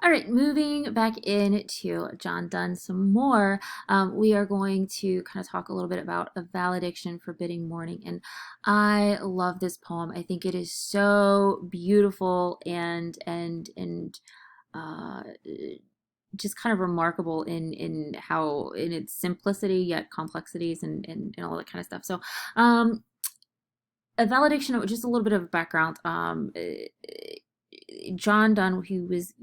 All right, moving back into John Donne some more, we are going to kind of talk a little bit about a valediction forbidding mourning. And I love this poem. I think it is so beautiful and uh, just kind of remarkable in how in its simplicity yet complexities and all that kind of stuff. So a valediction, just a little bit of background. John Donne, who was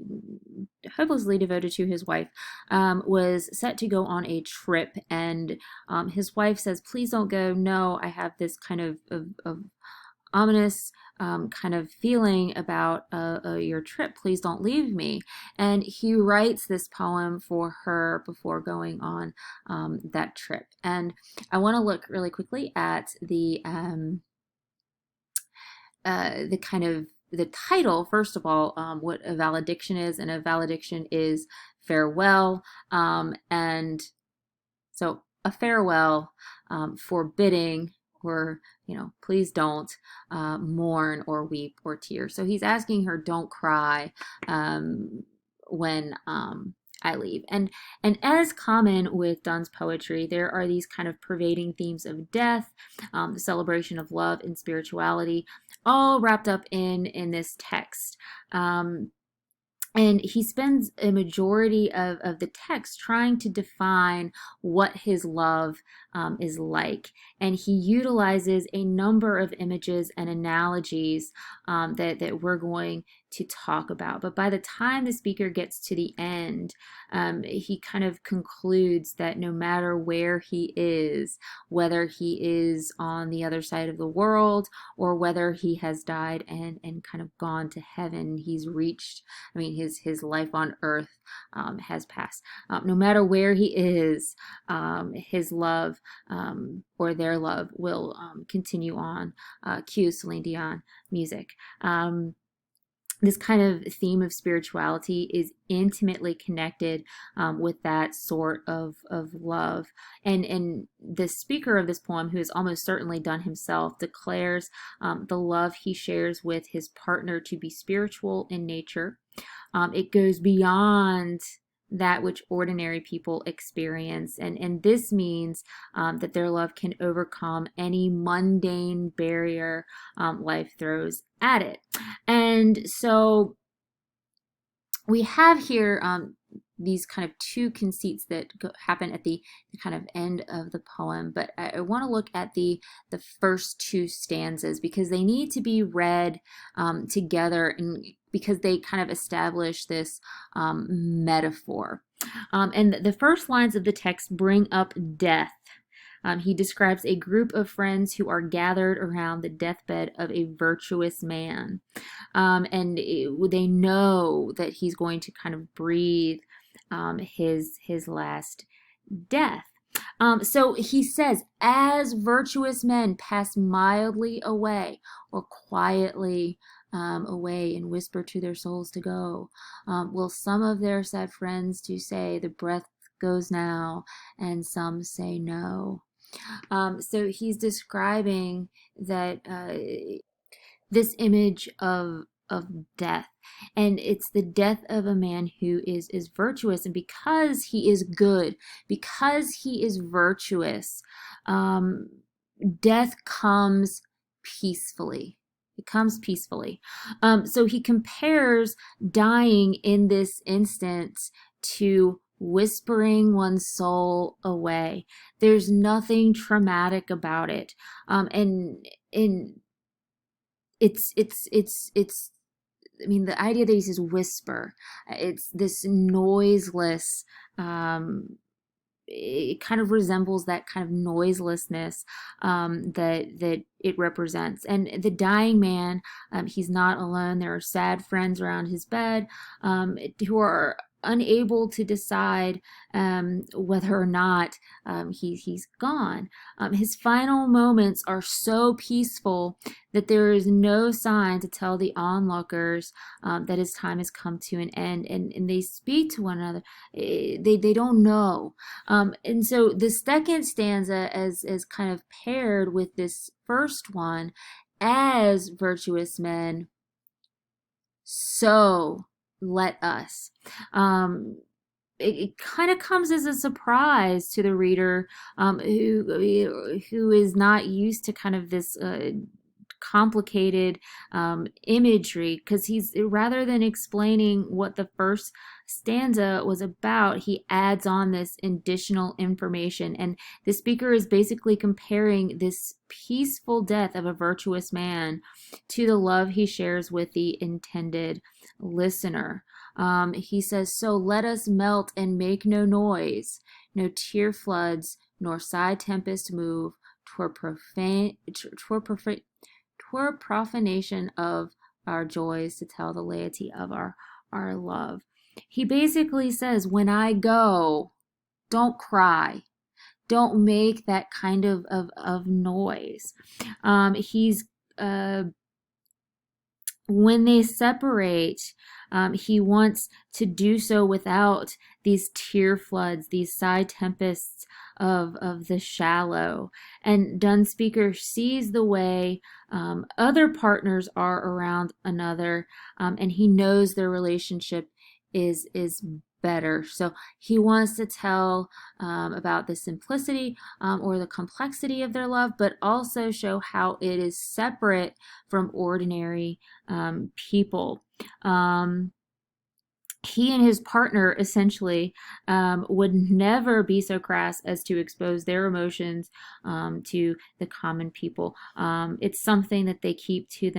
hopelessly devoted to his wife, was set to go on a trip, and his wife says, "Please don't go. No, I have this kind of ominous kind of feeling about your trip. Please don't leave me." And he writes this poem for her before going on that trip. And I want to look really quickly at the kind of the title, first of all, what a valediction is, and a valediction is farewell. And so a farewell, forbidding, or, please don't mourn or weep or tear. So he's asking her, don't cry when I leave. And as common with Donne's poetry, there are these kind of pervading themes of death, the celebration of love and spirituality, all wrapped up in this text. And he spends a majority of the text trying to define what his love is like. And he utilizes a number of images and analogies that we're going to talk about. But by the time the speaker gets to the end, he kind of concludes that no matter where he is, whether he is on the other side of the world or whether he has died and kind of gone to heaven, he's reached, his life on earth has passed. No matter where he is, his love or their love will continue on. Cue Celine Dion music. This kind of theme of spirituality is intimately connected with that sort of love. And the speaker of this poem, who is almost certainly Donne himself, declares the love he shares with his partner to be spiritual in nature. It goes beyond that which ordinary people experience. And this means that their love can overcome any mundane barrier life throws at it. And so we have here these kind of two conceits that happen at the kind of end of the poem, but I want to look at the first two stanzas because they need to be read together, and because they kind of establish this metaphor. And the first lines of the text bring up death. He describes a group of friends who are gathered around the deathbed of a virtuous man. And they know that he's going to kind of breathe his last death. So he says, as virtuous men pass mildly away or quietly away and whisper to their souls to go, will some of their sad friends do say, the breath goes now, and some say no. So he's describing that this image of death, and it's the death of a man who is virtuous, and because he is good, because he is virtuous, death comes peacefully. It comes peacefully. So he compares dying in this instance to whispering one's soul away. There's nothing traumatic about it. And it's the idea that he says whisper, it's this noiseless, it kind of resembles that kind of noiselessness that it represents. And the dying man, he's not alone. There are sad friends around his bed who are unable to decide whether or not he's gone. His final moments are so peaceful that there is no sign to tell the onlookers that his time has come to an end, and they speak to one another. They don't know. And so the second stanza, as kind of paired with this first one, as virtuous men, so let us. It kind of comes as a surprise to the reader, who is not used to kind of this complicated imagery, because he's, rather than explaining what the first stanza was about, he adds on this additional information, and the speaker is basically comparing this peaceful death of a virtuous man to the love he shares with the intended listener. He says, so let us melt and make no noise, no tear floods, nor sigh tempest move, twere profanation of our joys to tell the laity of our love. He basically says, when I go, don't cry. Don't make that kind of noise. He's when they separate, he wants to do so without these tear floods, these sigh tempests of the shallow. And Donne speaker sees the way other partners are around another, and he knows their relationship is better. So he wants to tell about the simplicity or the complexity of their love, but also show how it is separate from ordinary people. He and his partner essentially would never be so crass as to expose their emotions to the common people. It's something that they keep to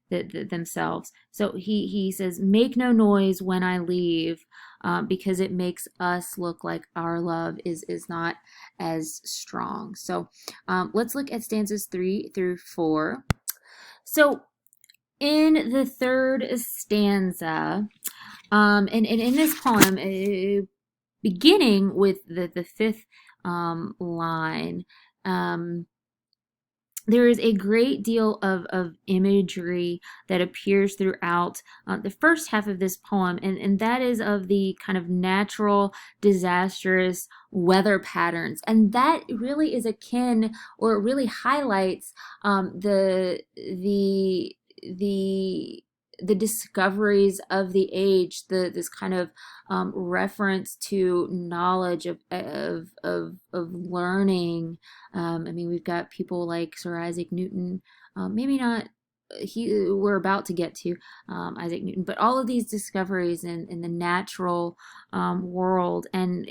themselves. So he says, make no noise when I leave, because it makes us look like our love is not as strong. So let's look at stanzas 3 through 4. So in the third stanza, and in this poem, beginning with the fifth line, there is a great deal of imagery that appears throughout the first half of this poem, and that is of the kind of natural, disastrous weather patterns. And that really is akin, or it really highlights the discoveries of the age, this kind of reference to knowledge of learning. I mean, we've got people like Sir Isaac Newton, maybe not. We're about to get to Isaac Newton, but all of these discoveries in the natural world, and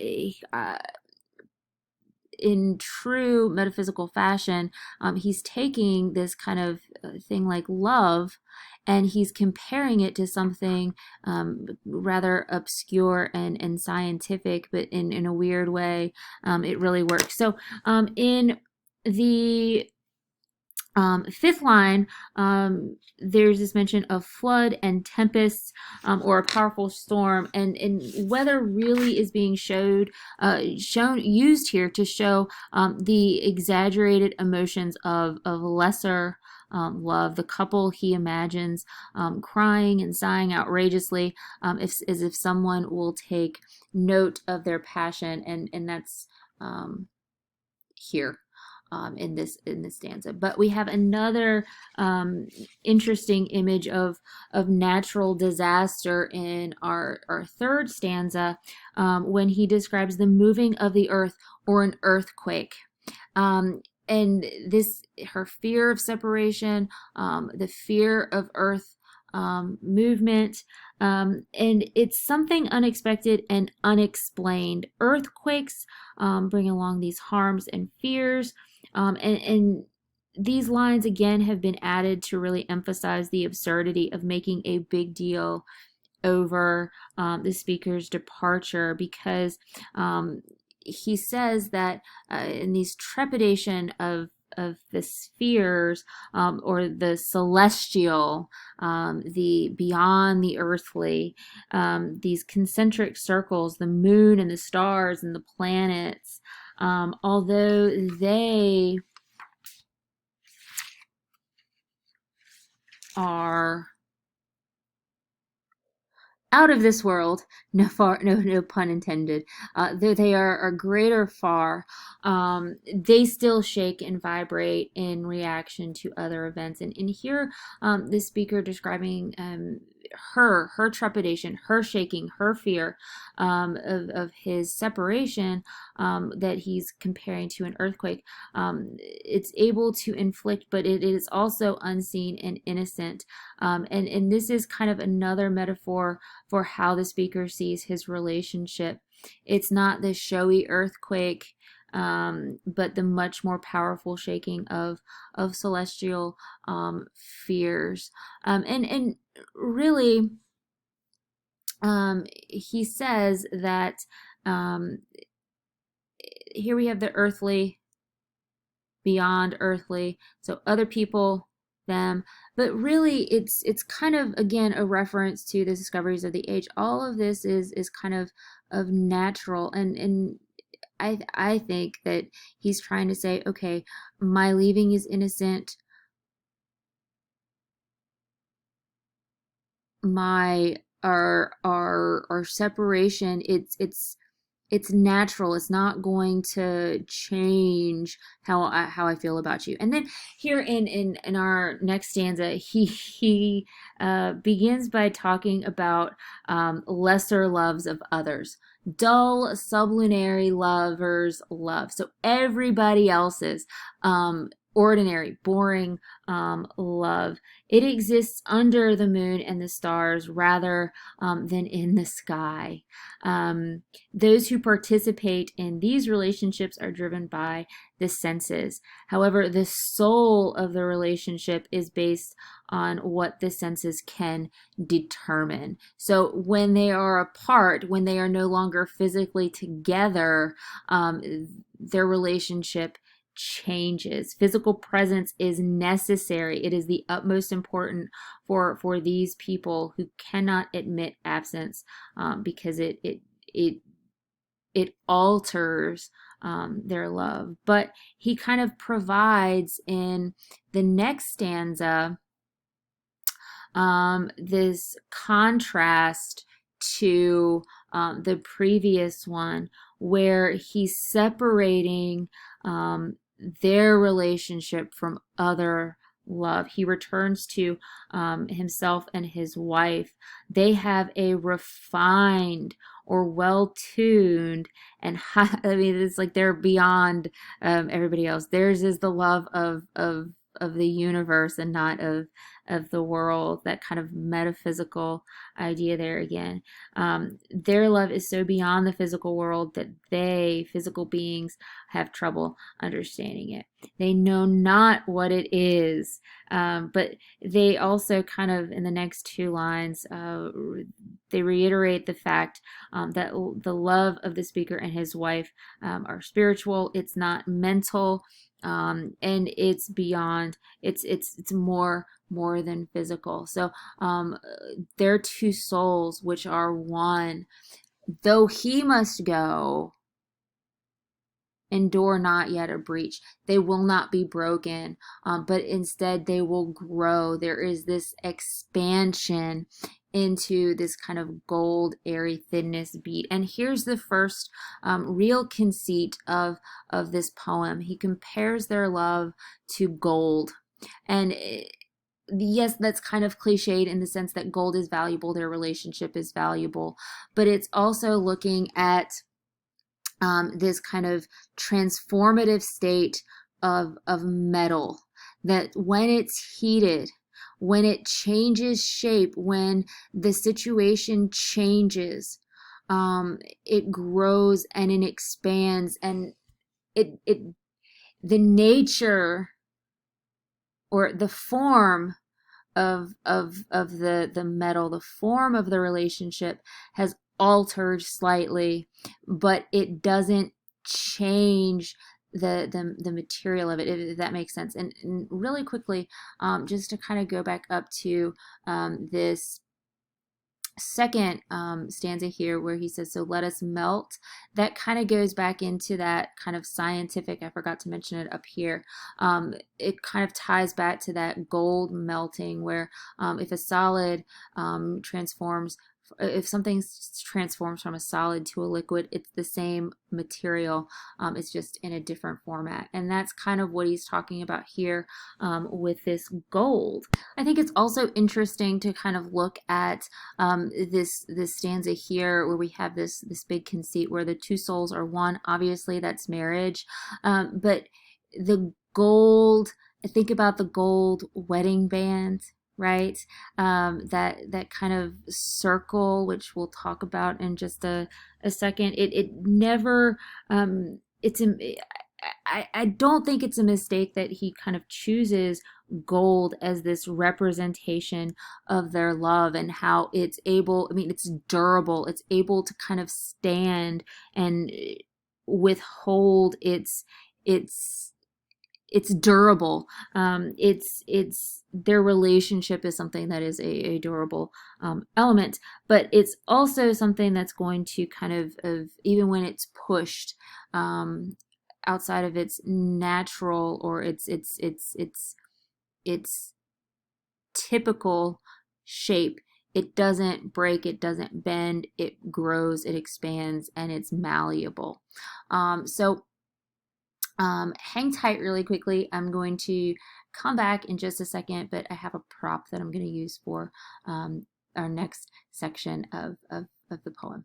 in true metaphysical fashion, he's taking this kind of thing like love, and he's comparing it to something rather obscure and scientific, but in a weird way, it really works. So in the fifth line, there's this mention of flood and tempests, or a powerful storm, and weather really is being used here to show the exaggerated emotions of lesser love. The couple he imagines crying and sighing outrageously, as if someone will take note of their passion, and that's here. In this stanza. But we have another interesting image of natural disaster in our third stanza, when he describes the moving of the earth, or an earthquake. And this, her fear of separation, the fear of earth movement, and it's something unexpected and unexplained. Earthquakes bring along these harms and fears, and these lines again have been added to really emphasize the absurdity of making a big deal over the speaker's departure, because he says that in these trepidation of the spheres, or the celestial, the beyond the earthly, these concentric circles, the moon and the stars and the planets, although they are out of this world, no pun intended, though they are greater far, they still shake and vibrate in reaction to other events. And here, the speaker describing her trepidation, her shaking, her fear of his separation, that he's comparing to an earthquake. It's able to inflict, but it is also unseen and innocent. And this is kind of another metaphor for how the speaker sees his relationship. It's not the showy earthquake, but the much more powerful shaking of celestial fears. And really, he says that um, here we have the earthly, beyond earthly, so other people, them, but really it's kind of again a reference to the discoveries of the age. All of this is kind of natural, and I think that he's trying to say, okay, my leaving is innocent, my our separation, it's natural. It's not going to change how I feel about you. And then here in our next stanza, he begins by talking about lesser loves of others, dull sublunary lovers love. So everybody else's ordinary, boring love. It exists under the moon and the stars rather than in the sky. Those who participate in these relationships are driven by the senses. However, the soul of the relationship is based on what the senses can determine. So when they are apart, when they are no longer physically together, their relationship changes. Physical presence is necessary. It is the utmost important for these people who cannot admit absence, because it alters their love. But he kind of provides in the next stanza this contrast to the previous one, where he's separating their relationship from other love. He returns to himself and his wife. They have a refined or well-tuned and high, I mean, it's like they're beyond everybody else. Theirs is the love of the universe and not of the world. That kind of metaphysical idea there again. Their love is so beyond the physical world that they, physical beings, have trouble understanding it. They know not what it is. But they also kind of, in the next two lines, they reiterate the fact that the love of the speaker and his wife are spiritual. It's not mental. And it's beyond, it's more than physical. So they're two souls which are one. Though he must go, endure not yet a breach. They will not be broken, but instead they will grow. There is this expansion into this kind of gold, airy thinness beat. And here's the first real conceit of this poem. He compares their love to gold. And yes, that's kind of cliched in the sense that gold is valuable, their relationship is valuable, but it's also looking at this kind of transformative state of metal, that when it's heated, when it changes shape, when the situation changes, it grows and it expands, and it the nature or the form of the metal, the form of the relationship has altered slightly, but it doesn't change the material of it, if that makes sense. And really quickly, just to kind of go back up to this second stanza here where he says, so let us melt, that kind of goes back into that kind of scientific, I forgot to mention it up here, it kind of ties back to that gold melting, where if a solid transforms if something transforms from a solid to a liquid, it's the same material. It's just in a different format. And that's kind of what he's talking about here with this gold. I think it's also interesting to kind of look at this stanza here where we have this big conceit where the two souls are one. Obviously, that's marriage. But the gold, I think about the gold wedding band, right? That kind of circle, which we'll talk about in just a second. It never it's I don't think it's a mistake that he kind of chooses gold as this representation of their love and how it's able, I mean, it's durable, it's able to kind of stand and withhold it's durable. It's their relationship is something that is a durable element, but it's also something that's going to kind of even when it's pushed outside of its natural or its typical shape. It doesn't break, it doesn't bend, it grows, it expands, and it's malleable. So hang tight really quickly. I'm going to come back in just a second, but I have a prop that I'm going to use for our next section of the poem.